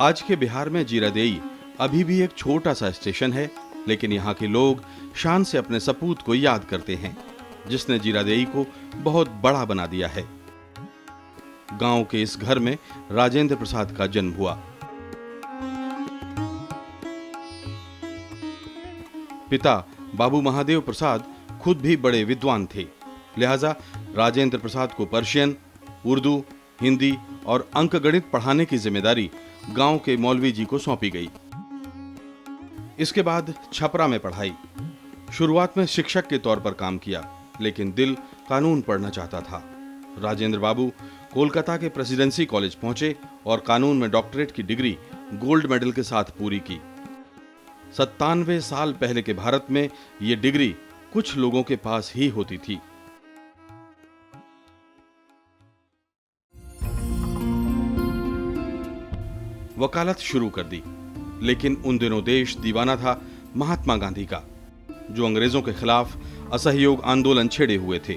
आज के बिहार में जीरादेई अभी भी एक छोटा सा स्टेशन है, लेकिन यहाँ के लोग शान से अपने सपूत को याद करते हैं, जिसने जीरादेई को बहुत बड़ा बना दिया है। गांव के इस घर में राजेंद्र प्रसाद का जन्म हुआ। पिता बाबू महादेव प्रसाद खुद भी बड़े विद्वान थे, लिहाजा राजेंद्र प्रसाद को पर्शियन, उर्दू, हिंदी और अंकगणित पढ़ाने की जिम्मेदारी गांव के मौलवी जी को सौंपी गई। इसके बाद छपरा में पढ़ाई। शुरुआत में शिक्षक के तौर पर काम किया, लेकिन दिल कानून पढ़ना चाहता था। राजेंद्र बाबू कोलकाता के प्रेसिडेंसी कॉलेज पहुंचे और कानून में डॉक्टरेट की डिग्री गोल्ड मेडल के साथ पूरी की। 97 साल पहले के भारत में यह डिग्री कुछ लोगों के पास ही होती थी। वकालत शुरू कर दी, लेकिन उन दिनों देश दीवाना था महात्मा गांधी का, जो अंग्रेजों के खिलाफ असहयोग आंदोलन छेड़े हुए थे।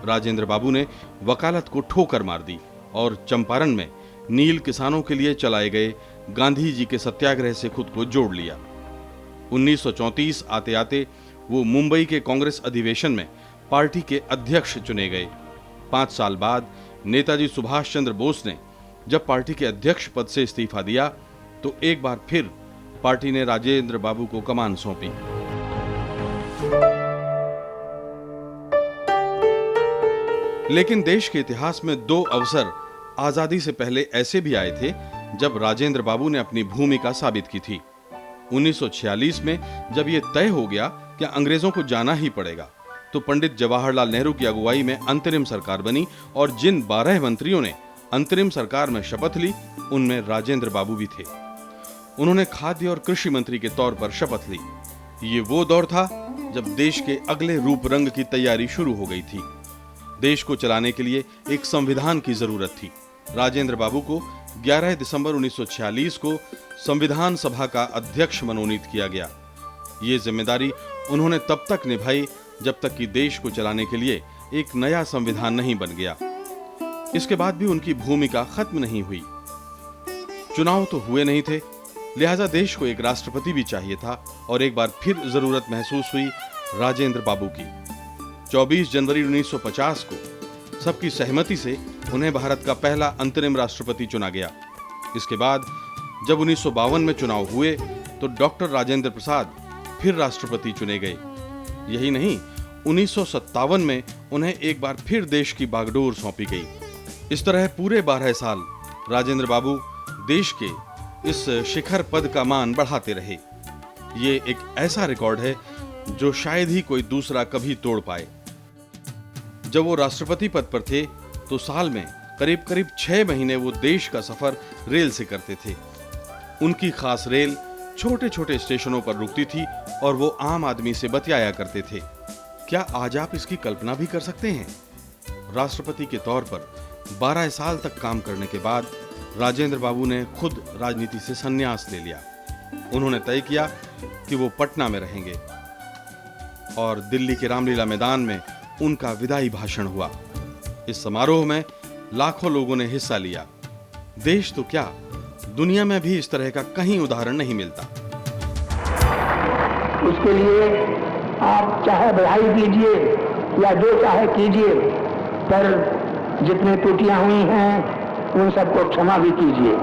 राजेंद्र बाबू ने वकालत को ठोकर मार दी और चंपारण में नील किसानों के लिए चलाए गए गांधी जी के सत्याग्रह से खुद को जोड़ लिया। 1934 आते आते वो मुंबई के कांग्रेस अधिवेशन में पार्टी के अध्यक्ष चुने गए। 5 साल बाद नेताजी सुभाष चंद्र बोस ने जब पार्टी के अध्यक्ष पद से इस्तीफा दिया, तो एक बार फिर पार्टी ने राजेंद्र बाबू को कमान सौंपी। लेकिन देश के इतिहास में 2 अवसर आजादी से पहले ऐसे भी आए थे जब राजेंद्र बाबू ने अपनी भूमिका साबित की थी। 1946 में जब यह तय हो गया कि अंग्रेजों को जाना ही पड़ेगा, तो पंडित जवाहरलाल नेहरू की अगुवाई में अंतरिम सरकार बनी और जिन 12 मंत्रियों ने अंतरिम सरकार में शपथ ली, उनमें राजेंद्र बाबू भी थे। उन्होंने खाद्य और कृषि मंत्री के तौर पर शपथ ली। ये वो दौर था जब देश के अगले रूप रंग की तैयारी शुरू हो गई थी। देश को चलाने के लिए एक संविधान की जरूरत थी। राजेंद्र बाबू को 11 दिसंबर 1946 को संविधान सभा का अध्यक्ष मनोनीत किया गया। ये जिम्मेदारी उन्होंने तब तक निभाई जब तक कि देश को चलाने के लिए एक नया संविधान नहीं बन गया। इसके बाद भी उनकी भूमिका खत्म नहीं हुई। चुनाव तो हुए नहीं थे, लिहाजा देश को एक राष्ट्रपति भी चाहिए था और एक बार फिर जरूरत महसूस हुई राजेंद्र बाबू की। 24 जनवरी 1950 को सबकी सहमति से उन्हें भारत का पहला अंतरिम राष्ट्रपति चुना गया। इसके बाद जब 1952 में चुनाव हुए तो डॉक्टर राजेंद्र प्रसाद फिर राष्ट्रपति चुने गए। यही नहीं, 1957 में उन्हें एक बार फिर देश की बागडोर सौंपी गई। इस तरह पूरे 12 साल राजेंद्र बाबू देश के इस शिखर पद का मान बढ़ाते रहे। ये एक ऐसा रिकॉर्ड है जो शायद ही कोई दूसरा कभी तोड़ पाए। जब वो राष्ट्रपति पद पर थे तो साल में करीब 6 महीने वो देश का सफर रेल से करते थे। उनकी खास रेल छोटे छोटे स्टेशनों पर रुकती थी और वो आम आदमी से बतियाया करते थे। क्या आज आप इसकी कल्पना भी कर सकते हैं? राष्ट्रपति के तौर पर 12 साल तक काम करने के बाद राजेंद्र बाबू ने खुद राजनीति से संन्यास ले लिया। उन्होंने तय किया कि वो पटना में रहेंगे और दिल्ली के रामलीला मैदान में उनका विदाई भाषण हुआ। इस समारोह में लाखों लोगों ने हिस्सा लिया। देश तो क्या, दुनिया में भी इस तरह का कहीं उदाहरण नहीं मिलता। उसके लिए आप चाहे बधाई दीजिए या जो चाहे कीजिए, पर जितने त्रुटियां हुई हैं उन सबको क्षमा भी कीजिए।